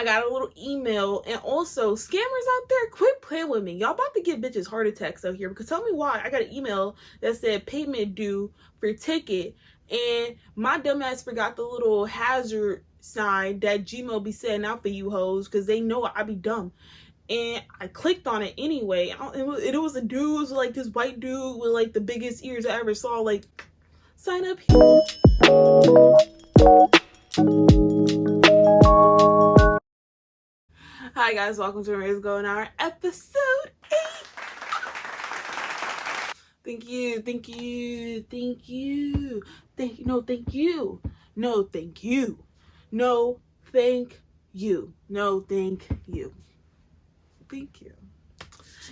I got a little email. And also, scammers out there, quit playing with me. Y'all about to get bitches heart attacks out here, because tell me why. I got an email that said payment due for your ticket, and my dumbass forgot the little hazard sign that Gmail be setting out for you hoes, because they know I be dumb. And I clicked on it anyway. It was a dude, it was like this white dude with like the biggest ears I ever saw, like, sign up here. Hi guys, welcome to Maria's Golden Hour, episode 8. Thank you. No, thank you.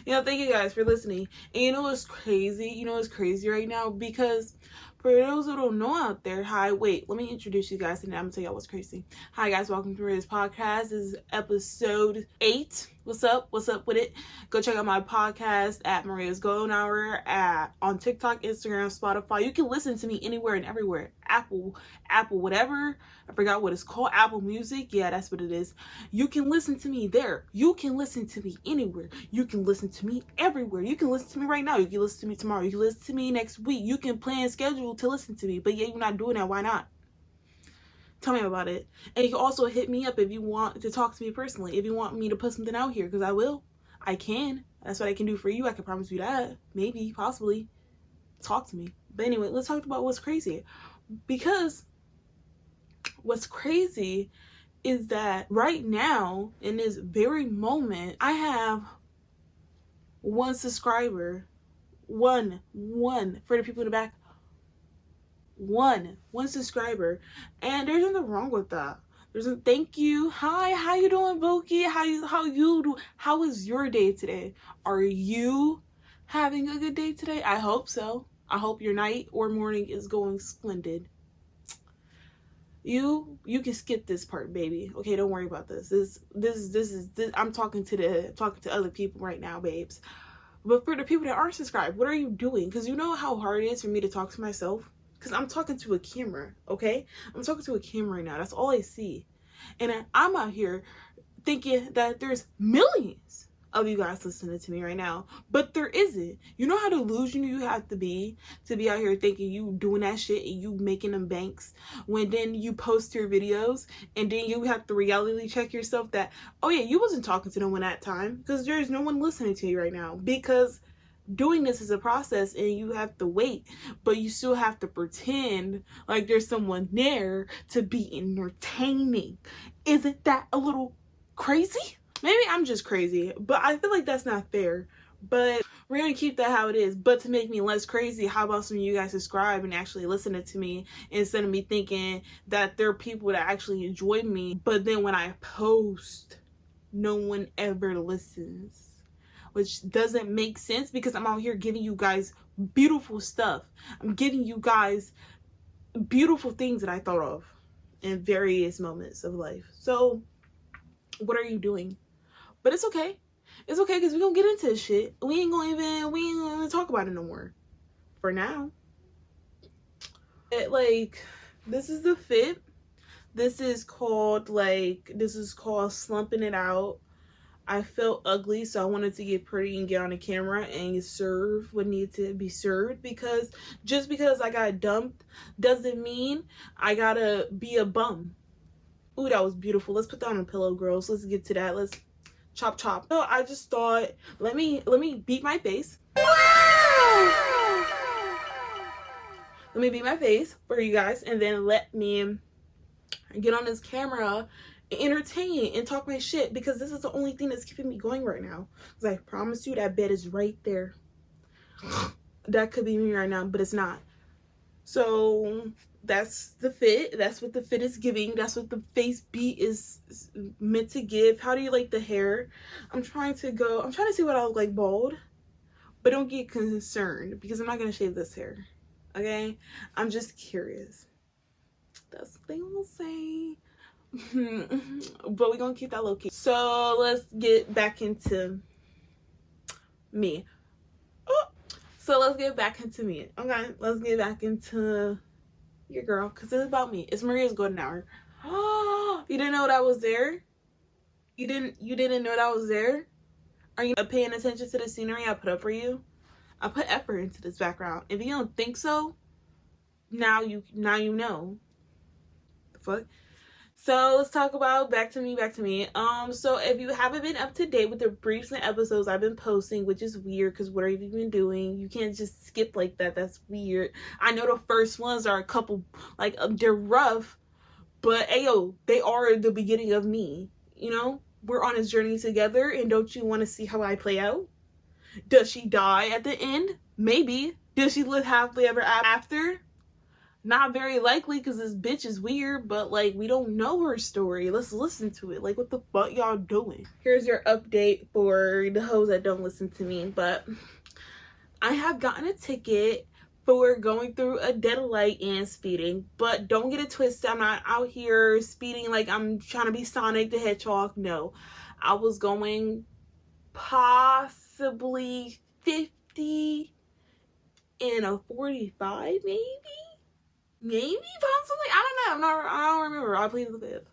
Thank you guys for listening. And you know what's crazy? Right now? Because for those who don't know out there, let me introduce you guys and then I'm gonna tell y'all what's crazy. Hi guys, welcome to this podcast. This is episode 8. What's up with it? Go check out my podcast at Maria's Golden Hour on TikTok, Instagram, Spotify. You can listen to me anywhere and everywhere. Apple, whatever. I forgot what it's called. Apple Music. Yeah, that's what it is. You can listen to me there. You can listen to me anywhere. You can listen to me everywhere. You can listen to me right now. You can listen to me tomorrow. You can listen to me next week. You can plan schedule to listen to me. But yeah, you're not doing that. Why not? Tell me about it. And you can also hit me up if you want to talk to me personally. If you want me to put something out here, because I will. I can. That's what I can do for you. I can promise you that. Maybe, possibly. Talk to me. But anyway, let's talk about what's crazy. Because what's crazy is that right now, in this very moment, I have one subscriber. One. For the people in the back. One subscriber, and there's nothing wrong with that. There's a thank you. Hi, how you doing, Boki? How is your day today? Are you having a good day today? I hope so. I hope your night or morning is going splendid. You can skip this part, baby. Okay, don't worry about this. This is I'm talking to other people right now, babes. But for the people that aren't subscribed, what are you doing? Because you know how hard it is for me to talk to myself. Because I'm talking to a camera, okay? I'm talking to a camera right now. That's all I see. And I'm out here thinking that there's millions of you guys listening to me right now. But there isn't. You know how delusional you have to be out here thinking you doing that shit and you making them banks, when then you post your videos and then you have to reality check yourself that, oh yeah, you wasn't talking to no one that time, because there's no one listening to you right now. Because doing this is a process and you have to wait, but you still have to pretend like there's someone there to be entertaining. Isn't that a little crazy? Maybe I'm just crazy, but I feel like that's not fair. But we're gonna keep that how it is. But to make me less crazy, how about some of you guys subscribe and actually listen to me, instead of me thinking that there are people that actually enjoy me, but then when I post, no one ever listens. Which doesn't make sense, because I'm out here giving you guys beautiful stuff. I'm giving you guys beautiful things that I thought of in various moments of life. So what are you doing? But it's okay. It's okay, because we're gonna get into this shit. We ain't gonna even talk about it no more. For now. This is the fit. This is called slumping it out. I felt ugly, so I wanted to get pretty and get on the camera and serve what needed to be served. Because just because I got dumped doesn't mean I gotta be a bum. Ooh, that was beautiful. Let's put that on a pillow, girls. Let's get to that. Let's chop. So I just thought, let me beat my face. Let me beat my face for you guys, and then let me get on this camera, entertain and talk my shit, because this is the only thing that's keeping me going right now. Because I promise you, that bed is right there. That could be me right now, but it's not. So that's the fit. That's what the fit is giving. That's what the face beat is meant to give. How do you like the hair? I'm trying to see what I look like bald, but don't get concerned, because I'm not gonna shave this hair. Okay, I'm just curious. That's the thing I'll say. But we're gonna keep that low key. So let's get back into me. So let's get back into me. Okay, let's get back into your girl, because it's about me. It's Maria's Golden Hour. Oh, you didn't know that was there? You didn't know that I was there? Are you paying attention to the scenery I put up for you? I put effort into this background. If you don't think so, now you know. The fuck? So let's talk about back to me. So if you haven't been up to date with the briefs and episodes I've been posting, which is weird because what have you been doing? You can't just skip like that. That's weird. I know the first ones are a couple, like, they're rough, but ayo, they are the beginning of me. You know, we're on this journey together, and don't you want to see how I play out? Does she die at the end? Maybe. Does she live happily ever after? Not very likely, because this bitch is weird, but like, we don't know her story. Let's listen to it. Like, what the fuck y'all doing? Here's your update for the hoes that don't listen to me. But I have gotten a ticket for going through a dead light and speeding. But don't get it twisted. I'm not out here speeding like I'm trying to be Sonic the Hedgehog. No. I was going possibly 50 in a 45, maybe possibly, I don't know, I don't remember. I plead the fifth.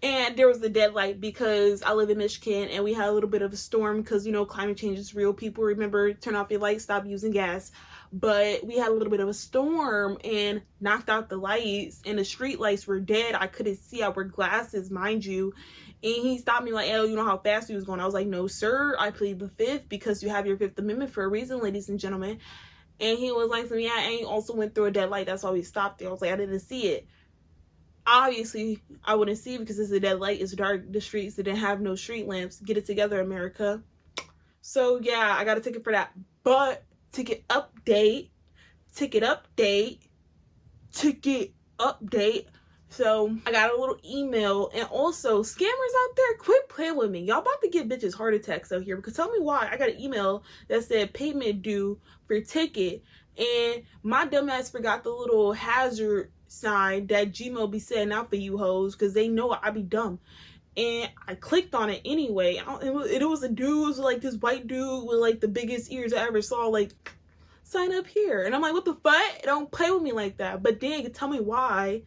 And there was the dead light because I live in Michigan and we had a little bit of a storm because, you know, climate change is real. People remember, turn off your lights, stop using gas. But we had a little bit of a storm and knocked out the lights, and the street lights were dead. I couldn't see. I wear glasses, mind you. And he stopped me like, "Oh, you know how fast he was going?" I was like, "No, sir, I plead the fifth because you have your Fifth Amendment for a reason, ladies and gentlemen." And he was like, "Yeah, and he also went through a dead light. That's why we stopped there." I was like, "I didn't see it." Obviously, I wouldn't see it because it's a dead light. It's dark. The streets, they didn't have no street lamps. Get it together, America. So, yeah, I got a ticket for that. But, ticket update. So, I got a little email. And also, scammers out there, quit playing with me. Y'all about to get bitches heart attacks out here. Because tell me why. I got an email that said payment due for your ticket. And my dumbass forgot the little hazard sign that Gmail be setting out for you hoes. Because they know I be dumb. And I clicked on it anyway. It was a dude. It was like this white dude with like the biggest ears I ever saw. Like, sign up here. And I'm like, what the fuck? Don't play with me like that. But then tell me why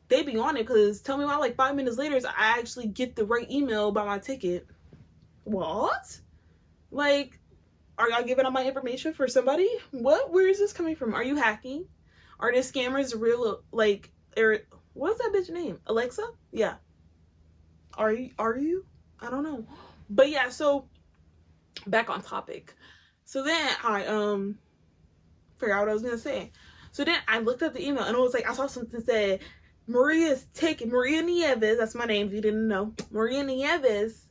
they be on it, because tell me why like 5 minutes later I actually get the right email about my ticket. What? Like, are y'all giving out my information for somebody? What? Where is this coming from? Are you hacking? Are the scammers real? Like, what's that bitch name? Alexa? Yeah. Are you? I don't know. But yeah, so back on topic. So then I forgot what I was gonna say. So then I looked at the email and it was like, I saw something that said Maria Nieves, that's my name if you didn't know. Maria Nieves,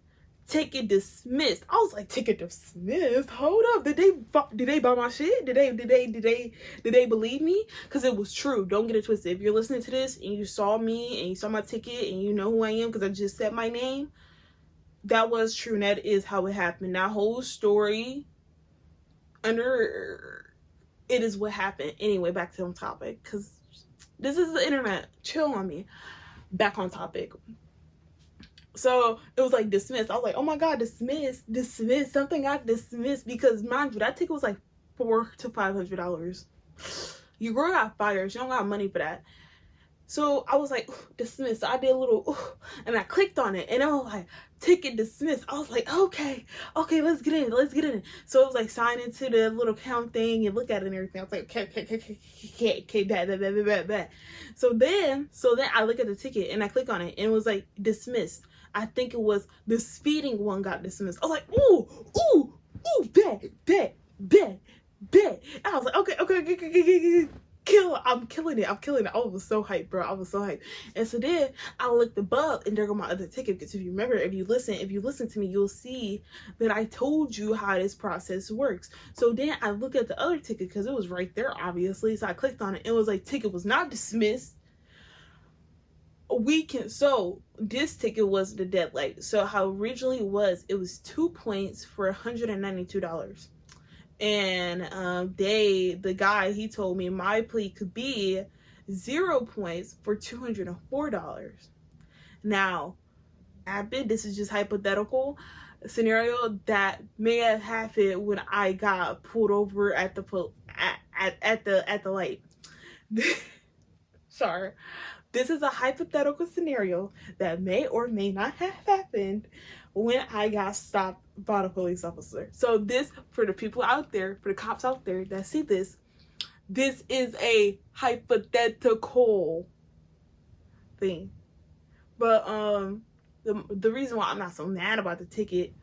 ticket dismissed. I was like, ticket dismissed? Hold up. Did they buy my shit? Did they believe me? Because it was true. Don't get it twisted. If you're listening to this and you saw me and you saw my ticket and you know who I am because I just said my name, that was true, and that is how it happened. That whole story it is what happened. Anyway, back to the topic, because this is the internet. Chill on me. Back on topic. So it was like dismissed. I was like, oh my god, dismissed. Something got dismissed, because mind you, that ticket was like $400 to $500. Your girl got fired. She don't got money for that. So I was like, dismissed. So I did a little, and I clicked on it, and it was like, ticket dismissed. I was like, okay, let's get in. So it was like, sign into the little count thing and look at it and everything. I was like, okay, bad. So then I look at the ticket and I click on it, and it was like, dismissed. I think it was the speeding one got dismissed. I was like, ooh, bet. I was like, okay, I'm killing it. I was so hyped, bro. I was so hyped. And so then I looked above, and there go my other ticket. Because if you remember, if you listen to me, you'll see that I told you how this process works. So then I looked at the other ticket because it was right there, obviously. So I clicked on it. It was like, ticket was not dismissed. So this ticket was the dead light. So how originally it was 2 points for $192. And the guy, he told me my plea could be 0 points for $204. Now, this is just hypothetical scenario that may have happened when I got pulled over at the light. Sorry. This is a hypothetical scenario that may or may not have happened, when I got stopped by the police officer. So this, for the people out there, for the cops out there that see this is a hypothetical thing. But the reason why I'm not so mad about the ticket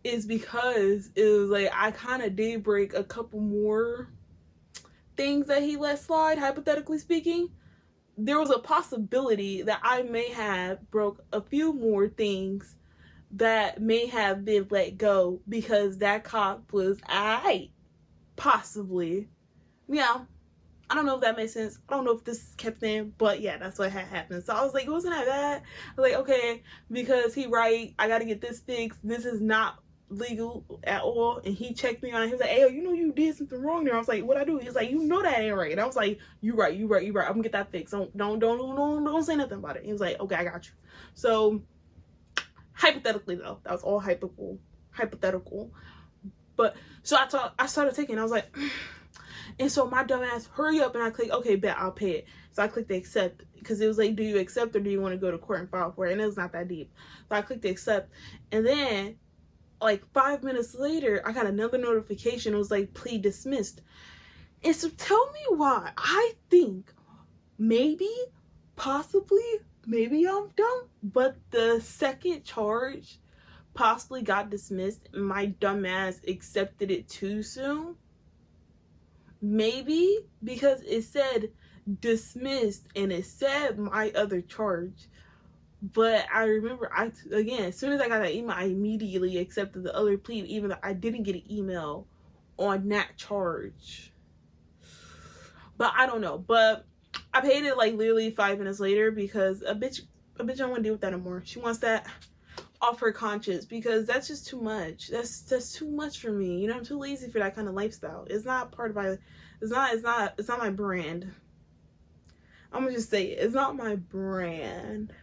is because it was like I kind of did break a couple more things that he let slide, hypothetically speaking. There was a possibility that I may have broke a few more things that may have been let go because that cop was aight, possibly. Yeah, I don't know if that makes sense. I don't know if this is kept in, but yeah, that's what had happened. So I was like, it wasn't that bad. I was like, okay, because he right, I gotta get this fixed. This is not legal at all. And he checked me on it. He was like, hey, you know you did something wrong there. I was like, what I do? He's like, you know that ain't right. And I was like, you right. I'm gonna get that fixed. Don't say nothing about it. He was like, okay, I got you. So hypothetically though, that was all hypothetical. But so I started taking. I was like, and so my dumb ass hurry up, and I click, okay, bet, I'll pay it. So I clicked the accept, because it was like, do you accept or do you want to go to court and file for it? And it was not that deep. So I clicked the accept, and then like 5 minutes later, I got another notification. It was like, plea dismissed. And so tell me why I think maybe, possibly, maybe I'm dumb, but the second charge possibly got dismissed and my dumb ass accepted it too soon. Maybe because it said dismissed and it said my other charge. But I remember, again, as soon as I got that email, I immediately accepted the other plea, even though I didn't get an email on that charge. But I don't know. But I paid it like literally 5 minutes later because a bitch don't want to deal with that anymore. She wants that off her conscience because that's just too much. That's too much for me. You know, I'm too lazy for that kind of lifestyle. It's not part of my, it's not my brand. I'm gonna just say it. It's not my brand.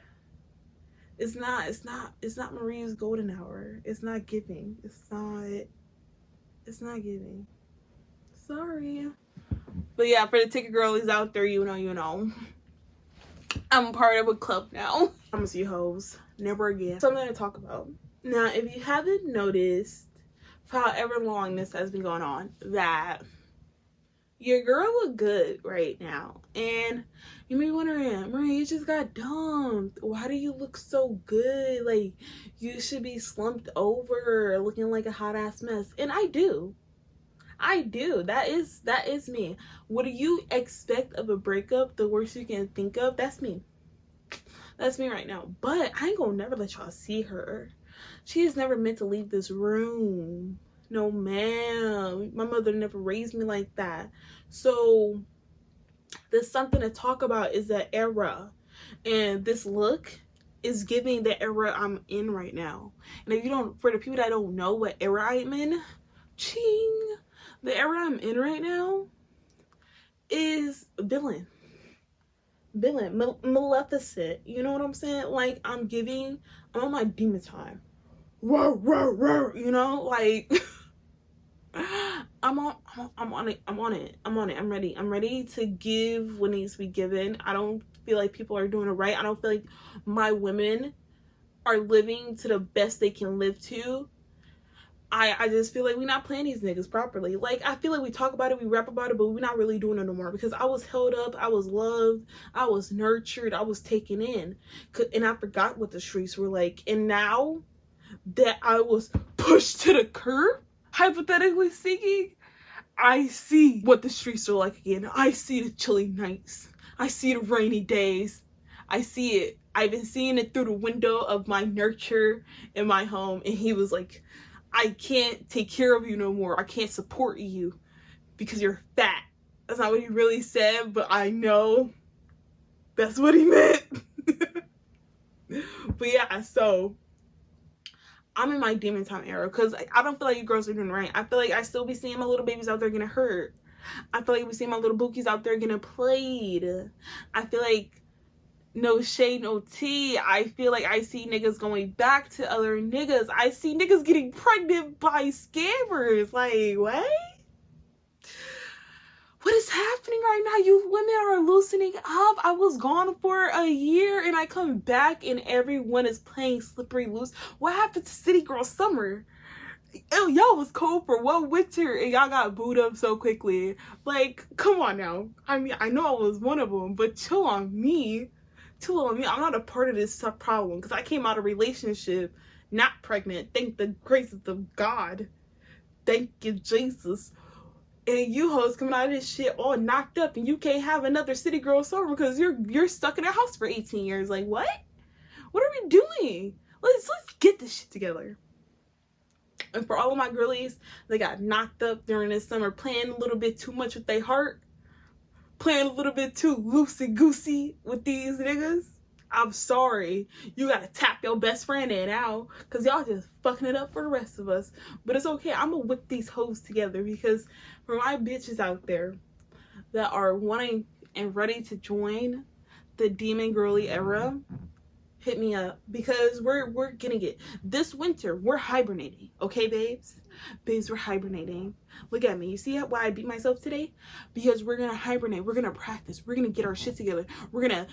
It's not Maria's golden hour. It's not giving. It's not giving. Sorry. But yeah, for the ticket girlies out there, you know. I'm part of a club now. Promise you hoes. Never again. Something to talk about. Now, if you haven't noticed, for however long this has been going on, that your girl look good right now. And you may be wondering, Maria, you just got dumped. Why do you look so good? Like, you should be slumped over, looking like a hot ass mess. And I do. That is me. What do you expect of a breakup? The worst you can think of? That's me. That's me right now. But I ain't gonna never let y'all see her. She is never meant to leave this room. No, ma'am. My mother never raised me like that. So there's something to talk about, is the era. And this look is giving the era I'm in right now. And if you don't, for the people that don't know what era I'm in, ching, the era I'm in right now is villain, Maleficent. You know what I'm saying? Like, I'm on my demon time. Roar, roar, roar, you know, like I'm on it. I'm ready to give what needs to be given. I don't feel like people are doing it right. I don't feel like my women are living to the best they can live to. I just feel like we're not playing these niggas properly. Like, I feel like we talk about it, we rap about it, but we're not really doing it no more. Because I was held up, I was loved, I was nurtured, I was taken in. And I forgot what the streets were like. And now that I was pushed to the curb, hypothetically speaking, I see what the streets are like again. I see the chilly nights. I see the rainy days. I see it. I've been seeing it through the window of my nurture in my home. And he was like, I can't take care of you no more. I can't support you because you're fat. That's not what he really said, but I know that's what he meant. But yeah, so I'm in my demon time era because I don't feel like you girls are doing right. I feel like I still be seeing my little babies out there getting hurt. I feel like we see my little bookies out there getting played. I feel like, no shade, no tea, I feel like I see niggas going back to other niggas. I see niggas getting pregnant by scammers. Like, what? what is happening right now? You women are loosening up. I was gone for a year and I come back and everyone is playing slippery loose. What happened to City Girl Summer? Y'all was cold for one winter and y'all got booed up so quickly. Like, come on now. I mean, I know I was one of them, but chill on me. Chill on me. I'm not a part of this tough problem because I came out of a relationship not pregnant. Thank the graces of God. Thank you, Jesus. And you hoes coming out of this shit all knocked up and you can't have another City Girl Summer because you're stuck in a house for 18 years. Like, what? What are we doing? Let's get this shit together. And for all of my girlies that got knocked up during this summer, playing a little bit too much with their heart, playing a little bit too loosey-goosey with these niggas, I'm sorry. You gotta tap your best friend in now because y'all just fucking it up for the rest of us. But it's okay. I'm gonna whip these hoes together because for my bitches out there that are wanting and ready to join the demon girly era, hit me up because we're getting it. This winter, we're hibernating. Okay, babes? Babes, we're hibernating. Look at me. You see why I beat myself today? Because we're gonna hibernate. We're gonna practice. We're gonna get our shit together. We're gonna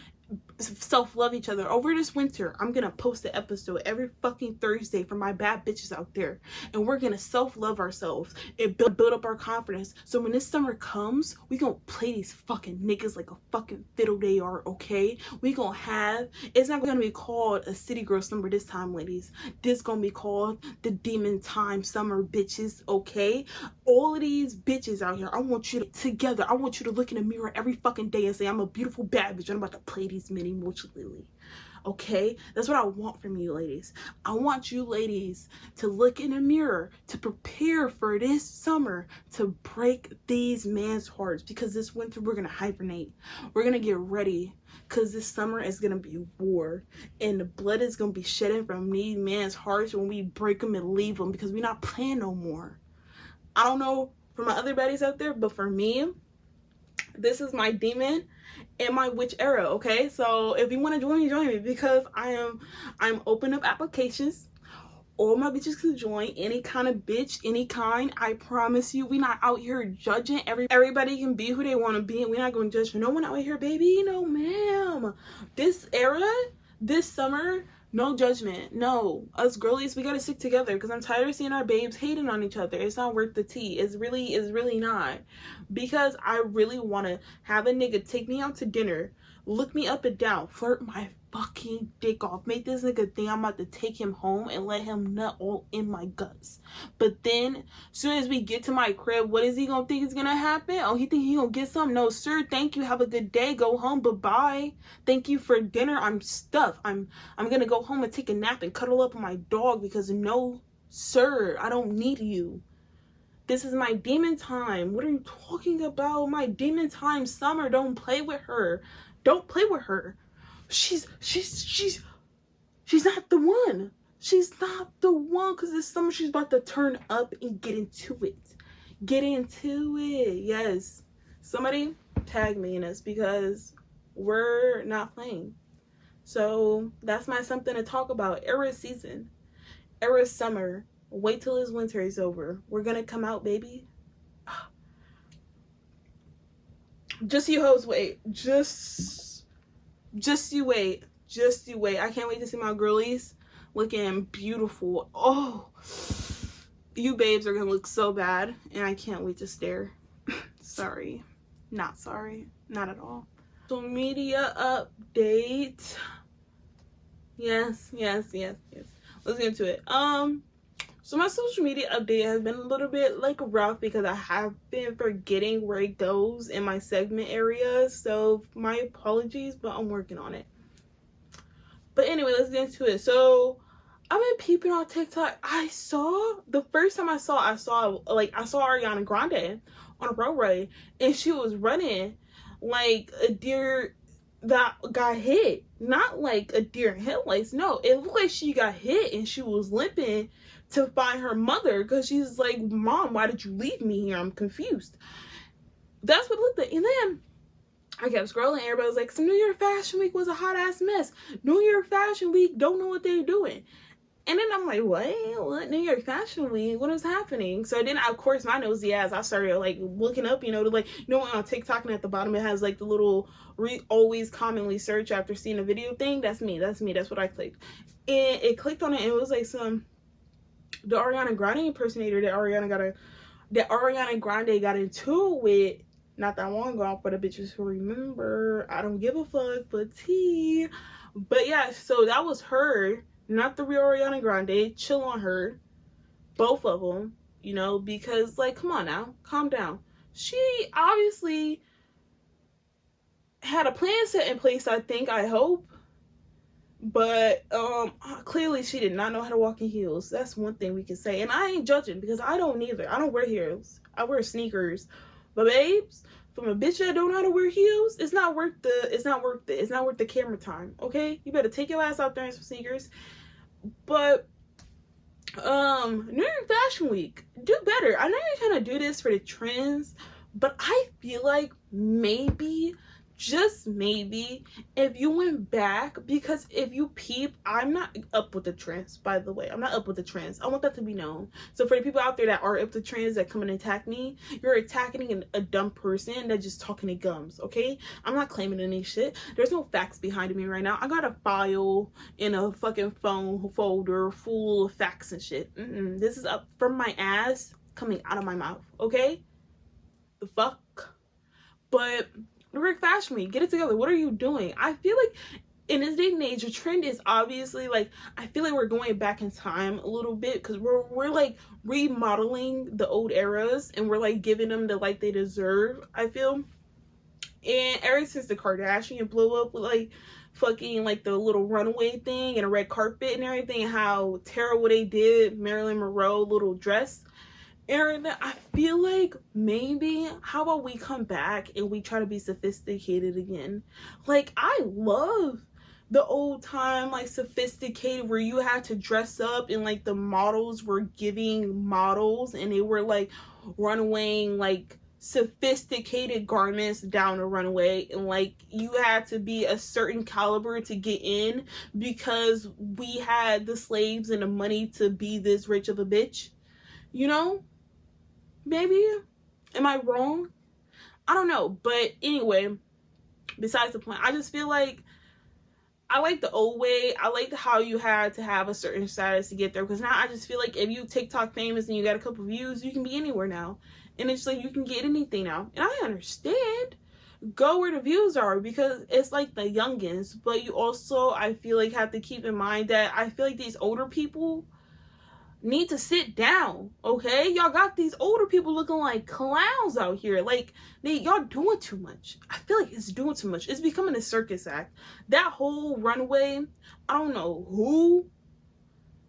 self-love each other. Over this winter, I'm gonna post an episode every fucking Thursday for my bad bitches out there. And we're gonna self-love ourselves and build up our confidence. So when this summer comes, we gonna play these fucking niggas like a fucking fiddle they are, okay? We gonna have, it's not gonna be called a City Girl Summer this time, ladies. This gonna be called the Demon Time Summer, bitches, okay? All of these bitches out here, I want you to together. I want you to look in the mirror every fucking day and say, I'm a beautiful bad bitch. I'm about to play these men emotionally. Okay? That's what I want from you, ladies. I want you ladies to look in the mirror, to prepare for this summer, to break these men's hearts, because this winter we're gonna hibernate. We're gonna get ready, because this summer is gonna be war, and the blood is gonna be shedding from these men's hearts when we break them and leave them, because we're not playing no more. I don't know for my other baddies out there, but for me, this is my demon and my witch era, okay? So if you want to join me, because I'm open up applications. All my bitches can join, any kind of bitch, any kind. I promise you, we not out here judging. Everybody can be who they want to be, and we're not going to judge no one out here, baby. No, ma'am. This era, this summer, no judgment. No, us girlies, we gotta stick together because I'm tired of seeing our babes hating on each other. It's not worth the tea. It's really not. Because I really want to have a nigga take me out to dinner, look me up and down, flirt my fucking dick off, make this nigga think I'm about to take him home and let him nut all in my guts. But then, as soon as we get to my crib, what is he gonna think is gonna happen? Oh, he think he gonna get something? No, sir, thank you, have a good day, go home, bye-bye. Thank you for dinner, I'm stuffed. I'm gonna go home and take a nap and cuddle up with my dog because no, sir, I don't need you. This is my demon time. What are you talking about? My demon time summer. Don't play with her. Don't play with her. She's not the one. She's not the one, because this summer she's about to turn up and get into it. Get into it. Yes. Somebody tag me in this because we're not playing. So that's my something to talk about. Era season. Era summer. Wait till this winter is over. We're gonna come out, baby. Just you hoes wait. Just you wait. Just you wait. I can't wait to see my girlies looking beautiful. Oh, you babes are gonna look so bad, and I can't wait to stare. Sorry. Not sorry. Not at all. Social media update. Yes. Let's get into it. So my social media update has been a little bit like rough because I have been forgetting where it goes in my segment area. So my apologies, but I'm working on it. But anyway, let's get into it. So I've been peeping on TikTok. The first time I saw Ariana Grande on a roadway, and she was running like a deer that got hit. Not like a deer in headlights. No, it looked like she got hit and she was limping to find her mother because she's like, Mom, why did you leave me here? I'm confused. That's what it looked like. And then I kept scrolling. Everybody was like, so New Year Fashion Week was a hot ass mess. New Year Fashion Week don't know what they're doing. And then I'm like, what New York Fashion Week, what is happening? So then, of course, my nosy ass, I started like looking up, to like, on TikTok, and at the bottom it has like the little always commonly search after seeing a video thing. That's me, that's what I clicked, and it clicked on it, and it was like the Ariana Grande impersonator that Ariana Grande got into with not that long ago. For the bitches who remember, I don't give a fuck, but tea. But yeah, so that was her, not the real Ariana Grande. Chill on her, both of them, because like, come on now, calm down. She obviously had a plan set in place, I hope. But clearly she did not know how to walk in heels. That's one thing we can say. And I ain't judging, because I don't either. I don't wear heels. I wear sneakers. But babes, from a bitch that don't know how to wear heels, it's not worth the camera time. Okay? You better take your ass out there in some sneakers. But New York Fashion Week, do better. I know you're trying to do this for the trends, but I feel like maybe, just maybe, if you went back, because if you peep, I'm not up with the trends, by the way. I'm not up with the trends. I want that to be known. So for the people out there that are up with the trends that come and attack me, you're attacking a dumb person that's just talking to gums, okay? I'm not claiming any shit. There's no facts behind me right now. I got a file in a fucking phone folder full of facts and shit. This is up from my ass coming out of my mouth, okay? The fuck? But New York Fashion Week, get it together. What are you doing? I feel like in this day and age, the trend is obviously like, I feel like we're going back in time a little bit, because we're like remodeling the old eras, and we're like giving them the like they deserve, I feel. And ever since the Kardashian blew up with like fucking like the little runaway thing and a red carpet and everything, and how terrible they did Marilyn Monroe little dress, Aaron, I feel like maybe, how about we come back and we try to be sophisticated again? Like, I love the old time, like, sophisticated, where you had to dress up and like the models were giving models, and they were like runwaying like sophisticated garments down a runway, and like you had to be a certain caliber to get in, because we had the slaves and the money to be this rich of a bitch, Maybe? Am I wrong? I don't know. But anyway, besides the point, I just feel like I like the old way. I like how you had to have a certain status to get there, because now I just feel like if you TikTok famous and you got a couple views, you can be anywhere now. And it's like you can get anything now. And I understand. Go where the views are, because it's like the youngins. But you also, I feel like, have to keep in mind that I feel like these older people need to sit down, okay? Y'all got these older people looking like clowns out here. Like, y'all doing too much. I feel like it's doing too much. It's becoming a circus act. That whole runway, I don't know who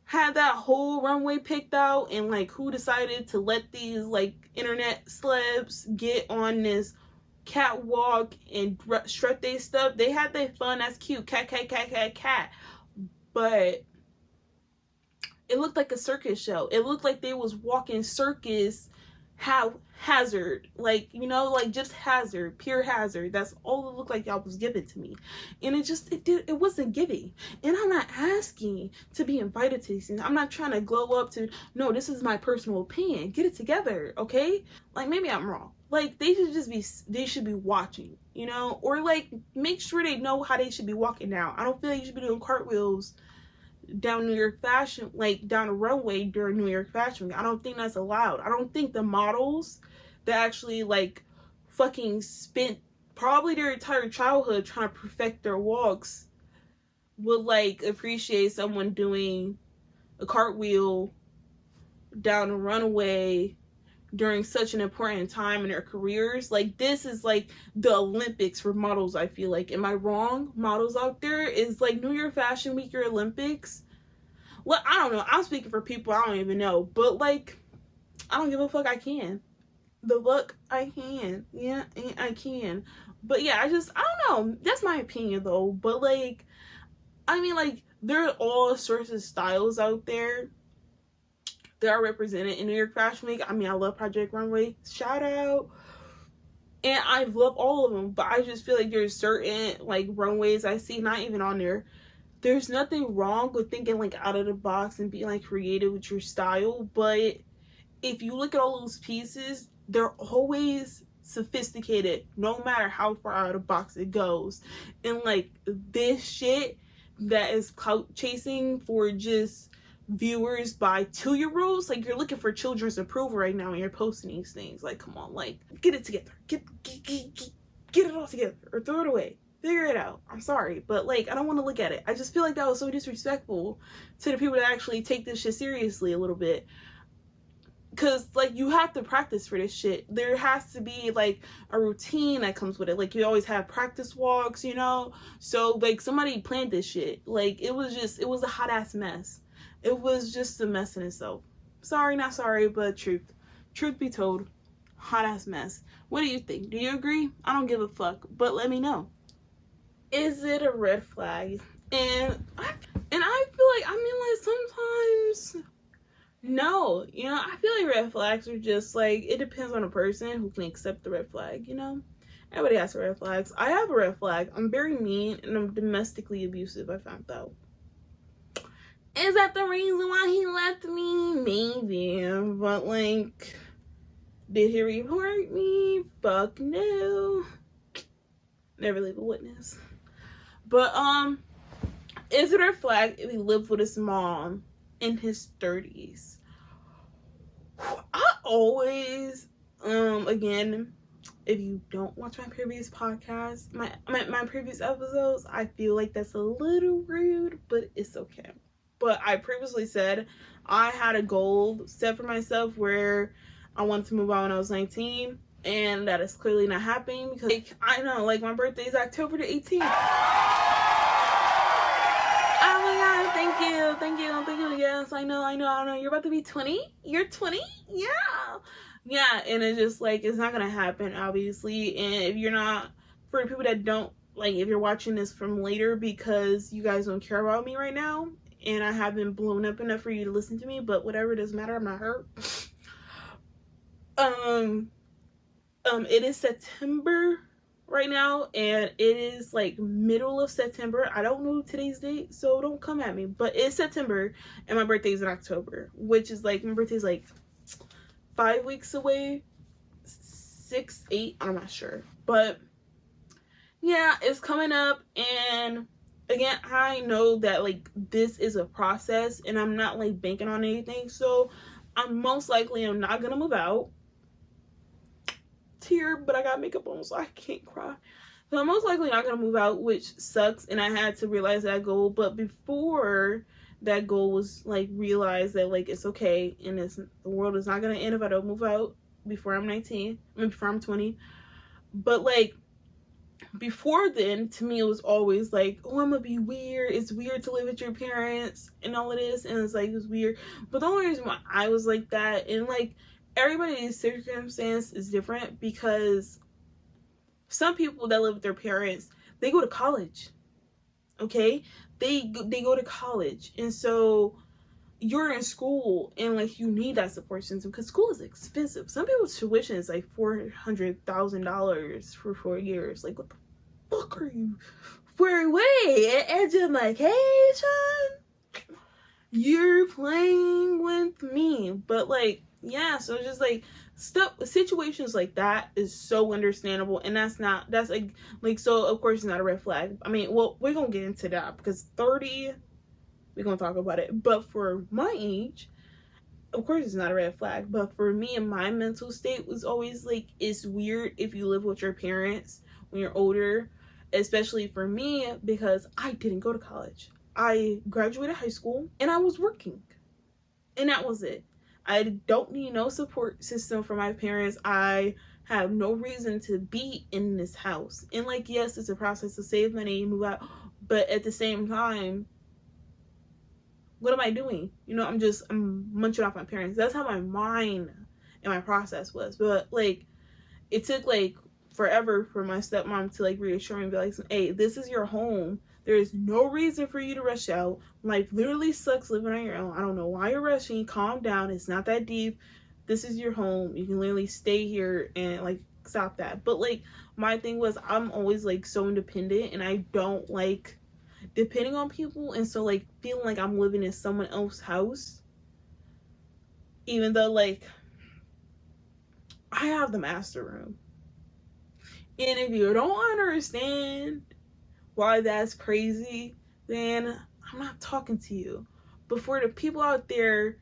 had that whole runway picked out, and like who decided to let these like internet celebs get on this catwalk and strut their stuff. They had their fun. That's cute. Cat. But it looked like a circus show. It looked like they was walking circus hazard. Like, like just hazard, pure hazard. That's all it looked like y'all was giving to me. And it wasn't giving. And I'm not asking to be invited to these things. I'm not trying to glow up to, no, this is my personal opinion. Get it together, okay? Like, maybe I'm wrong. Like, they should be watching, or like make sure they know how they should be walking down. I don't feel like you should be doing cartwheels down New York Fashion, like down a runway during New York Fashion Week. I don't think that's allowed. I don't think the models that actually like fucking spent probably their entire childhood trying to perfect their walks would like appreciate someone doing a cartwheel down a runway during such an important time in their careers. Like, this is like the Olympics for models, I feel like. Am I wrong? Models out there, is like New York Fashion Week your Olympics? Well, I don't know. I'm speaking for people I don't even know. But like, I don't give a fuck. I can. The look, I can. Yeah, I can. But yeah, I don't know. That's my opinion though. But like, I mean, like, there are all sorts of styles out there that are represented in New York Fashion Week. I mean, I love Project Runway. Shout out. And I love all of them. But I just feel like there's certain, like, runways I see, not even on there, there's nothing wrong with thinking like out of the box and being like creative with your style, but if you look at all those pieces, they're always sophisticated no matter how far out of the box it goes. And like this shit that is clout chasing for just viewers by 2-year-olds, like you're looking for children's approval right now and you're posting these things. Like, come on, like get it together, get it all together, or throw it away, figure it out. I'm sorry, but like I don't want to look at it. I just feel like that was so disrespectful to the people that actually take this shit seriously a little bit. Because like you have to practice for this shit. There has to be like a routine that comes with it. Like you always have practice walks, you know. So like somebody planned this shit. Like it was a hot ass mess. It was just a mess in itself. Sorry, not sorry, but truth be told, hot ass mess. What do you think? Do you agree? I don't give a fuck, but let me know. Is it a red flag? And I feel like, I mean, like sometimes, no, you know, I feel like red flags are just like, it depends on a person who can accept the red flag, you know. Everybody has red flags. I have a red flag. I'm very mean and I'm domestically abusive, I found out. Is that the reason why he left me? Maybe, but like, did he report me? Fuck no. Never leave a witness. But is it a flag if he lived with his mom in his 30s? I always, again, if you don't watch my previous podcast, my previous episodes, I feel like that's a little rude, but it's okay. But I previously said I had a goal set for myself where I wanted to move out when I was 19, and that is clearly not happening because like, I know, like my birthday is October the 18th. Oh my god, thank you. Yes, I know. You're about to be 20? You're 20? Yeah, and it's just like, it's not gonna happen, obviously. And if you're not, for the people that don't, like, if you're watching this from later because you guys don't care about me right now, and I haven't blown up enough for you to listen to me, but whatever, it doesn't matter, I'm not hurt. It is September right now, and it is like middle of September. I don't know today's date, so don't come at me, but it's September, and my birthday is in October, which is like, my birthday is like 5 weeks away, 6, 8, I'm not sure, but yeah, it's coming up. And again, I know that like this is a process and I'm not like banking on anything, so I'm most likely not gonna move out. Tear, but I got makeup on so I can't cry. So I'm most likely not gonna move out, which sucks, and I had to realize that goal. But before that goal was like realized that like it's okay and the world is not gonna end if I don't move out before I'm 19, I mean before I'm 20. But like before then, to me it was always like, oh, I'm gonna be weird, it's weird to live with your parents and all of this, and it's like, it's weird. But the only reason why I was like that, and like everybody's circumstance is different, because some people that live with their parents, they go to college, okay, they go to college, and so you're in school and like you need that support system because school is expensive. Some people's tuition is like $400,000 for 4 years. Like, what the fuck are you for away education? You're playing with me. But like, yeah, so just like situations like that is so understandable, and that's like so of course it's not a red flag. I mean, well, we're gonna get into that because 30, we're gonna talk about it. But for my age, of course it's not a red flag. But for me, and my mental state was always like, it's weird if you live with your parents when you're older, especially for me because I didn't go to college. I graduated high school and I was working, and that was it. I don't need no support system from my parents. I have no reason to be in this house. And like, yes, it's a process to save money and move out, but at the same time, what am I doing? You know, I'm munching off my parents. That's how my mind and my process was. But like, it took like forever for my stepmom to like reassure me and be like, hey, this is your home. There is no reason for you to rush out. Life literally sucks living on your own. I don't know why you're rushing. Calm down. It's not that deep. This is your home. You can literally stay here and like stop that. But like, my thing was, I'm always like so independent, and I don't like depending on people, and so like feeling like I'm living in someone else's house, even though like I have the master room. And if you don't understand why that's crazy, then I'm not talking to you. But for the people out there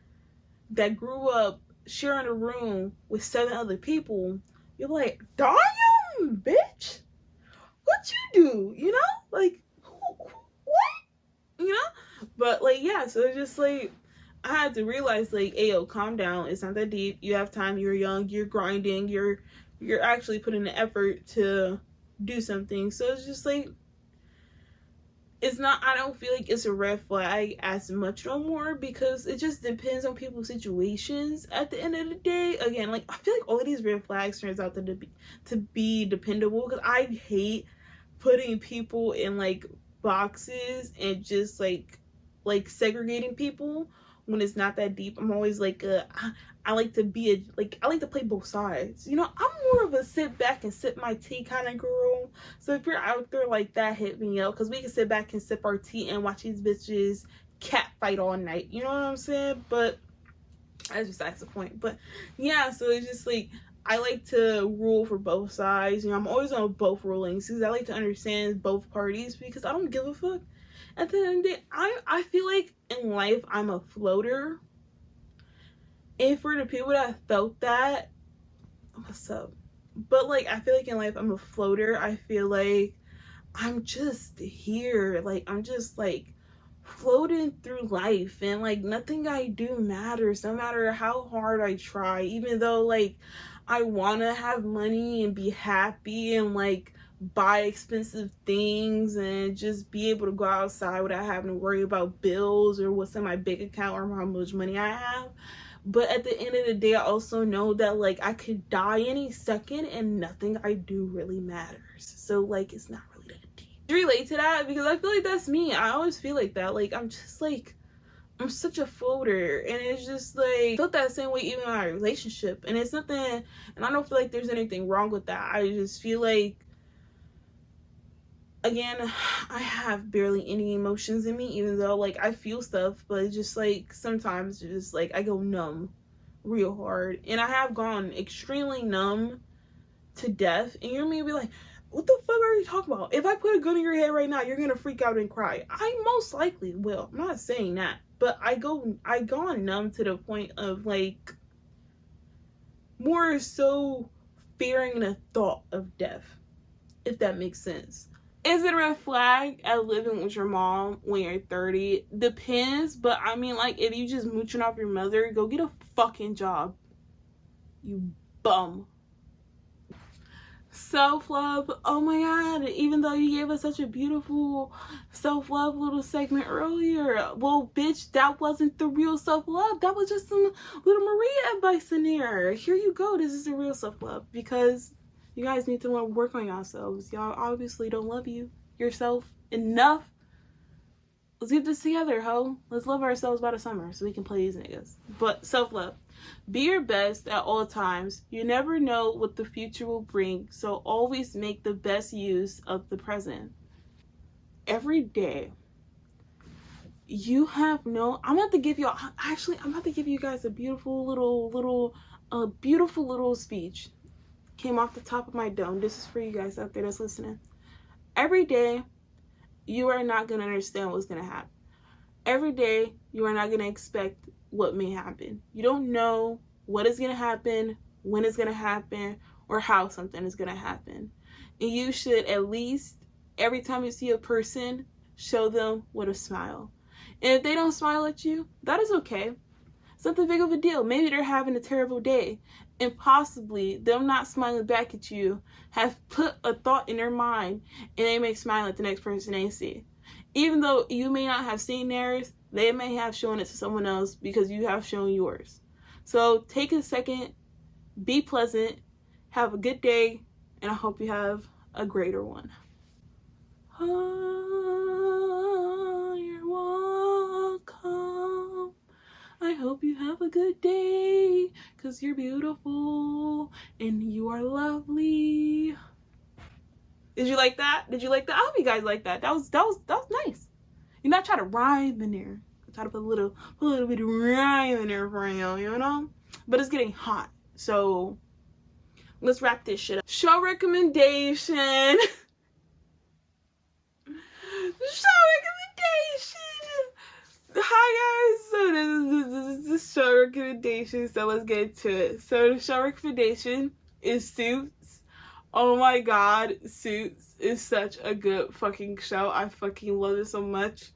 that grew up sharing a room with 7 other people, you're like, damn, bitch, what you do? You know, like, what? You know? But like, yeah, so it's just like, I had to realize like, ayo, calm down. It's not that deep. You have time. You're young. You're grinding. You're actually putting the effort to do something. So it's just like, it's not, I don't feel like it's a red flag as much no more, because it just depends on people's situations at the end of the day. Again, like, I feel like all of these red flags turns out to be dependable, because I hate putting people in like boxes and just like segregating people when it's not that deep. I'm always like, I like to be I like to play both sides. You know, I'm more of a sit back and sip my tea kind of girl. So if you're out there like that, hit me up, because we can sit back and sip our tea and watch these bitches cat fight all night. You know what I'm saying? But that's the point. But yeah, so it's just like, I like to rule for both sides. You know, I'm always on both rulings, because I like to understand both parties, because I don't give a fuck. At the end of the day, I feel like in life I'm a floater. And for the people that felt that, what's up? But like, I feel like in life I'm a floater. I feel like I'm just here. Like, I'm just like floating through life, and like nothing I do matters, no matter how hard I try. Even though like I want to have money and be happy and like buy expensive things and just be able to go outside without having to worry about bills or what's in my bank account or how much money I have. But at the end of the day, I also know that like I could die any second and nothing I do really matters. So like, it's not really that deep. I relate to that, because I feel like that's me. I always feel like that. Like, I'm just like, I'm such a floater, and it's just like, I felt that same way even in my relationship. And it's nothing, and I don't feel like there's anything wrong with that. I just feel like, again, I have barely any emotions in me, even though like I feel stuff, but it's just like sometimes it's just like I go numb real hard. And I have gone extremely numb to death, and you're maybe like, what the fuck are you talking about? If I put a gun in your head right now, you're gonna freak out and cry. I most likely will. I'm not saying that, but I gone numb to the point of like more so fearing the thought of death, if that makes sense. Is it a red flag at living with your mom when you're 30? Depends, but I mean, like, if you just mooching off your mother, go get a fucking job, you bum. Self-love, oh my god, even though you gave us such a beautiful self-love little segment earlier, well, bitch, that wasn't the real self-love. That was just some little Maria advice in there. Here you go, this is the real self-love, because you guys need to work on yourselves. Y'all obviously don't love yourself enough. Let's get this together, ho. Let's love ourselves by the summer so we can play these niggas. But self-love. Be your best at all times. You never know what the future will bring, so always make the best use of the present. Every day, you have no... I'm about to give you... Actually, I'm about to give you guys a beautiful little speech. Came off the top of my dome. This is for you guys out there that's listening. Every day, you are not going to understand what's going to happen. Every day, you are not going to expect what may happen. You don't know what is going to happen, when it's going to happen, or how something is going to happen. And you should at least, every time you see a person, show them with a smile. And if they don't smile at you, that is okay. It's not that big of a deal. Maybe they're having a terrible day, and possibly them not smiling back at you have put a thought in their mind, and they may smile at the next person they see. Even though you may not have seen theirs, they may have shown it to someone else because you have shown yours. So take a second, be pleasant, have a good day, and I hope you have a greater one. Oh, you're welcome. I hope you have a good day, because you're beautiful and you are lovely. Did you like that? Did you like that? I hope you guys like that. That was nice. You know, I try to rhyme in there. I try to put a little bit of rhyme in there for you, you know? But it's getting hot. So let's wrap this shit up. Show recommendation. Show recommendation. Hi guys. So this is the show recommendation. So let's get into it. So the show recommendation is Suits. Oh my god, Suits is such a good fucking show. I fucking love it so much.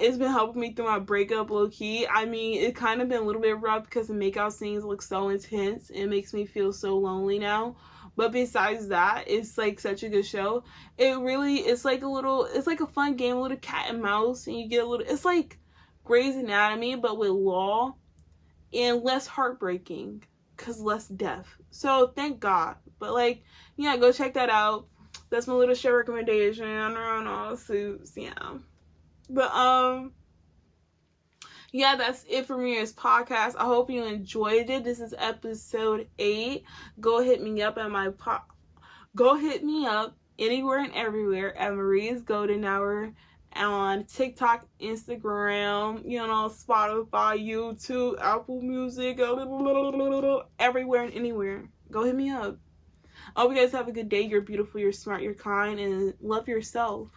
It's been helping me through my breakup, low-key. I mean, it kind of been a little bit rough because the makeout scenes look so intense. It makes me feel so lonely now. But besides that, it's like such a good show. It's like a fun game, a little cat and mouse, and you get a little, it's like Grey's Anatomy, but with law and less heartbreaking because less death. So thank God. But like, yeah, go check that out. That's my little show recommendation on all Suits, yeah. But yeah, that's it for me as podcast. I hope you enjoyed it. This is episode 8. Go hit me up at go hit me up anywhere and everywhere at Marie's Golden Hour on TikTok, Instagram, you know, Spotify, YouTube, Apple Music, everywhere and anywhere. Go hit me up. I hope you guys have a good day. You're beautiful, you're smart, you're kind, and love yourself.